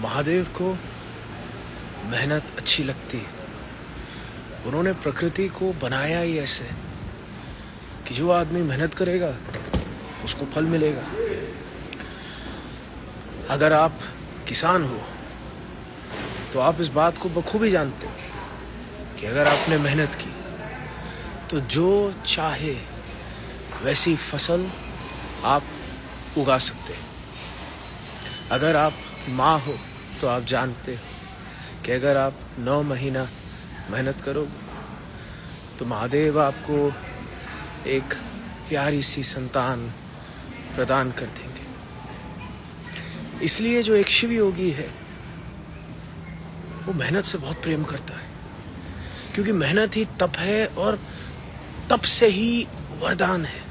महादेव को मेहनत अच्छी लगती है। उन्होंने प्रकृति को बनाया ही ऐसे कि जो आदमी मेहनत करेगा उसको फल मिलेगा। अगर आप किसान हो तो आप इस बात को बखूबी जानते हो कि अगर आपने मेहनत की तो जो चाहे वैसी फसल आप उगा सकते हैं। अगर आप माँ हो तो आप जानते हो कि अगर आप 9 महीना मेहनत करोगे तो महादेव आपको एक प्यारी सी संतान प्रदान कर देंगे। इसलिए जो एक शिव योगी है वो मेहनत से बहुत प्रेम करता है, क्योंकि मेहनत ही तप है और तप से ही वरदान है।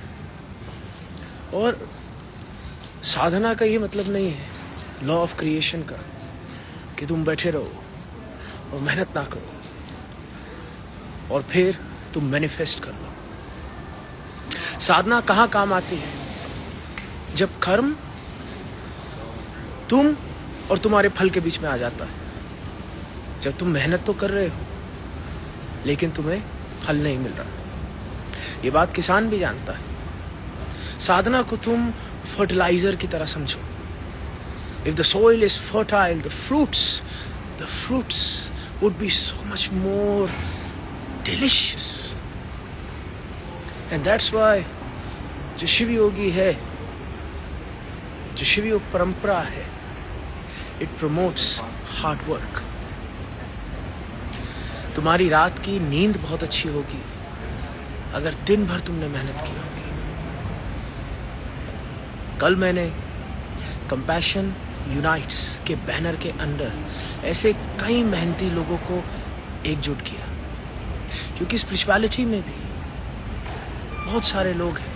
और साधना का ये मतलब नहीं है लॉ ऑफ क्रिएशन का कि तुम बैठे रहो और मेहनत ना करो और फिर तुम मैनिफेस्ट कर लो। साधना कहाँ काम आती है? जब कर्म तुम और तुम्हारे फल के बीच में आ जाता है। जब तुम मेहनत तो कर रहे हो लेकिन तुम्हें फल नहीं मिल रहा। ये बात किसान भी जानता है। साधना को तुम फर्टिलाइजर की तरह समझो। If the soil is fertile, the fruits would be so much more delicious. And that's why जो शिव योगी है, जो शिव योग परंपरा है, it promotes hard work. तुम्हारी रात की नींद बहुत अच्छी होगी अगर दिन भर तुमने मेहनत की होगी। कल मैंने कंपैशन यूनाइट्स के बैनर के अंडर ऐसे कई मेहनती लोगों को एकजुट किया, क्योंकि स्पिरिचुअलिटी में भी बहुत सारे लोग हैं।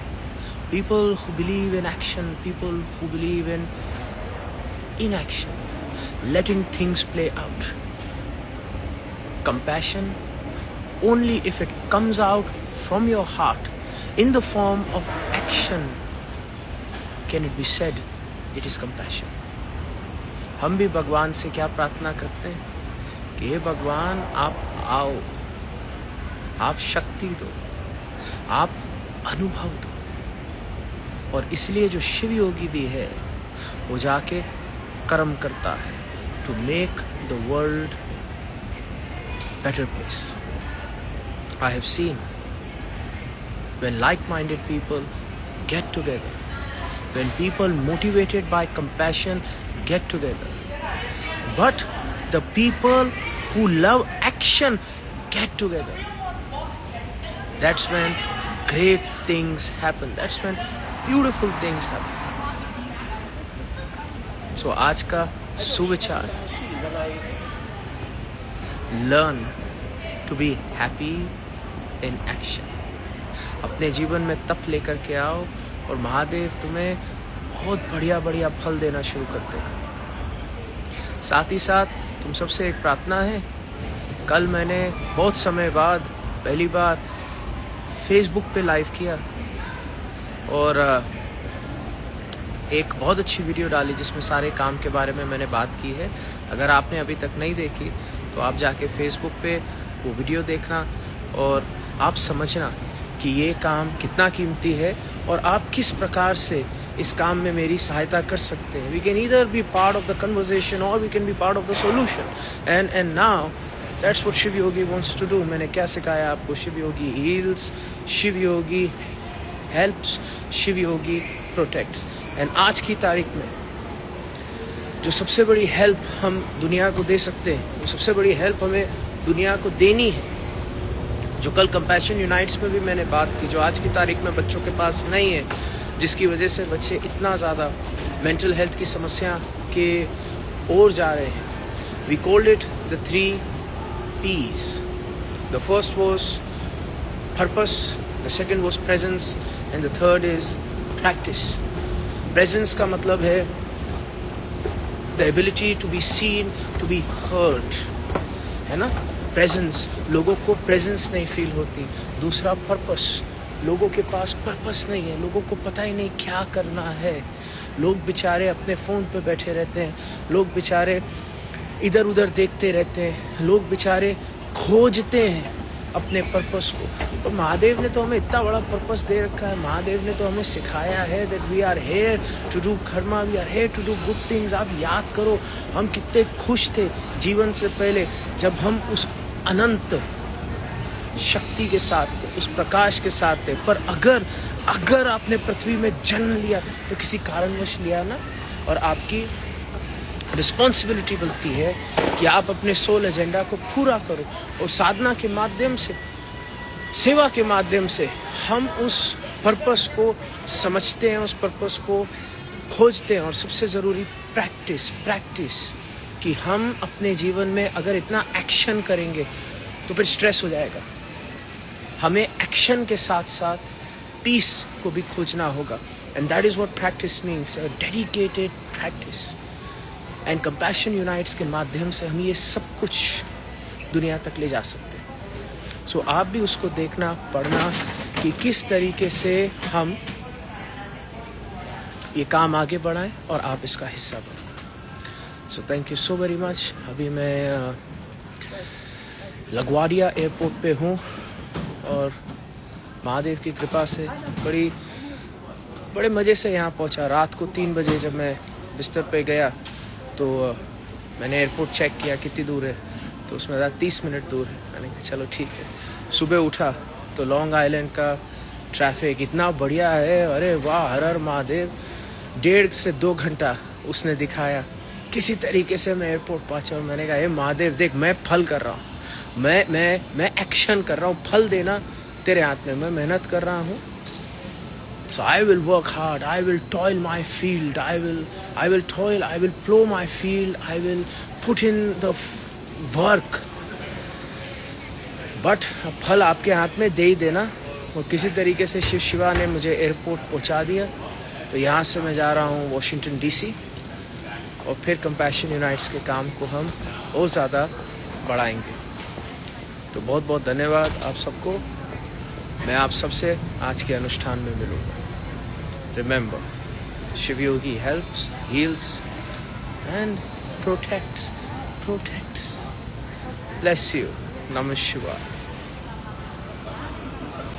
People who believe in action, people who believe in inaction, letting things play out. Compassion, only if it comes out from your heart in the form of action can it be said it is compassion. हम भी भगवान से क्या प्रार्थना करते हैं कि हे भगवान आप आओ, आप शक्ति दो, आप अनुभव दो। और इसलिए जो शिव योगी भी है वो जाके कर्म करता है to make the world better place. I have seen when like-minded people get together, when people motivated by compassion get together, but the people who love action get together, that's when great things happen, that's when beautiful things happen. So आज का सुविचार, learn to be happy in action. अपने जीवन में तप लेकर के आओ और महादेव तुम्हें बहुत बढ़िया बढ़िया फल देना शुरू कर देगा। साथ ही साथ तुम सबसे एक प्रार्थना है, कल मैंने बहुत समय बाद पहली बार फेसबुक पे लाइव किया और एक बहुत अच्छी वीडियो डाली जिसमें सारे काम के बारे में मैंने बात की है। अगर आपने अभी तक नहीं देखी तो आप जाके फेसबुक पे वो वीडियो देखना और आप समझना कि ये काम कितना कीमती है और आप किस प्रकार से इस काम में मेरी सहायता कर सकते हैं। We can either be part of the conversation or we can be part of the solution. And now that's what Shiv Yogi wants to do. मैंने क्या सिखाया आपको? Shiv Yogi heals, Shiv Yogi helps, Shiv Yogi protects. And आज की तारीख में जो सबसे बड़ी हेल्प हम दुनिया को दे सकते हैं, जो सबसे बड़ी हेल्प हमें दुनिया को देनी है, जो कल कंपैशन यूनाइट्स में भी मैंने बात की, जो आज की तारीख में बच्चों के पास नहीं है, जिसकी वजह से बच्चे इतना ज़्यादा मेंटल हेल्थ की समस्या के ओर जा रहे हैं। We called it the 3 P's. The first was purpose, the second was presence and the third is practice. Presence का मतलब है the ability to be seen, to be heard, है ना? प्रेजेंस, लोगों को प्रेजेंस नहीं फील होती। दूसरा पर्पस, लोगों के पास पर्पस नहीं है, लोगों को पता ही नहीं क्या करना है। लोग बेचारे अपने फ़ोन पे बैठे रहते हैं, लोग बेचारे इधर उधर देखते रहते हैं, लोग बेचारे खोजते हैं अपने पर्पस को। और महादेव ने तो हमें इतना बड़ा पर्पस दे रखा है। महादेव ने तो हमें सिखाया है that we are here to do karma, we are here to do good things. आप याद करो हम कितने खुश थे जीवन से पहले जब हम उस अनंत शक्ति के साथ थे, उस प्रकाश के साथ थे। पर अगर आपने पृथ्वी में जन्म लिया तो किसी कारणवश लिया ना, और आपकी रिस्पॉन्सिबिलिटी बनती है कि आप अपने सोल एजेंडा को पूरा करो। और साधना के माध्यम से, सेवा के माध्यम से हम उस पर्पस को समझते हैं, उस पर्पस को खोजते हैं। और सबसे ज़रूरी प्रैक्टिस कि हम अपने जीवन में अगर इतना एक्शन करेंगे तो फिर स्ट्रेस हो जाएगा। हमें एक्शन के साथ साथ पीस को भी खोजना होगा। And that is what practice means, a dedicated practice. And compassion unites के माध्यम से हम ये सब कुछ दुनिया तक ले जा सकते हैं। सो आप भी उसको देखना, पढ़ना कि किस तरीके से हम ये काम आगे बढ़ाएं और आप इसका हिस्सा बनो। So thank you so very much. अभी मैं लगवाड़िया एयरपोर्ट पे हूँ और महादेव की कृपा से बड़े मज़े से यहाँ पहुँचा। रात को 3 बजे जब मैं बिस्तर पे गया तो मैंने एयरपोर्ट चेक किया कितनी दूर है, तो उसमें था 30 मिनट दूर है। मैंने कहा चलो ठीक है। सुबह उठा तो लॉन्ग आइलैंड का ट्रैफिक इतना बढ़िया है, अरे वाह, हर हर महादेव। 1.5 से 2 घंटा उसने दिखाया। किसी तरीके से मैं एयरपोर्ट पहुँचा और मैंने कहा हे महादेव देख, मैं फल कर रहा हूँ, मैं एक्शन कर रहा हूँ, फल देना तेरे हाथ में। मैं मेहनत कर रहा हूँ। So I will work hard, I will toil my field, I will plow my field, I will put in the work. But फल आपके हाथ में दे ही देना। और किसी तरीके से शिवा ने मुझे एयरपोर्ट पहुंचा दिया। तो यहाँ से मैं जा रहा हूँ वॉशिंगटन DC और फिर कंपैशन यूनाइट्स के काम को हम और ज़्यादा बढ़ाएंगे। तो बहुत बहुत धन्यवाद आप सबको। मैं आप सबसे आज के अनुष्ठान में मिलूँगा। Remember, Shiv Yogi helps, heals and protects. Bless you. Namah Shivaya.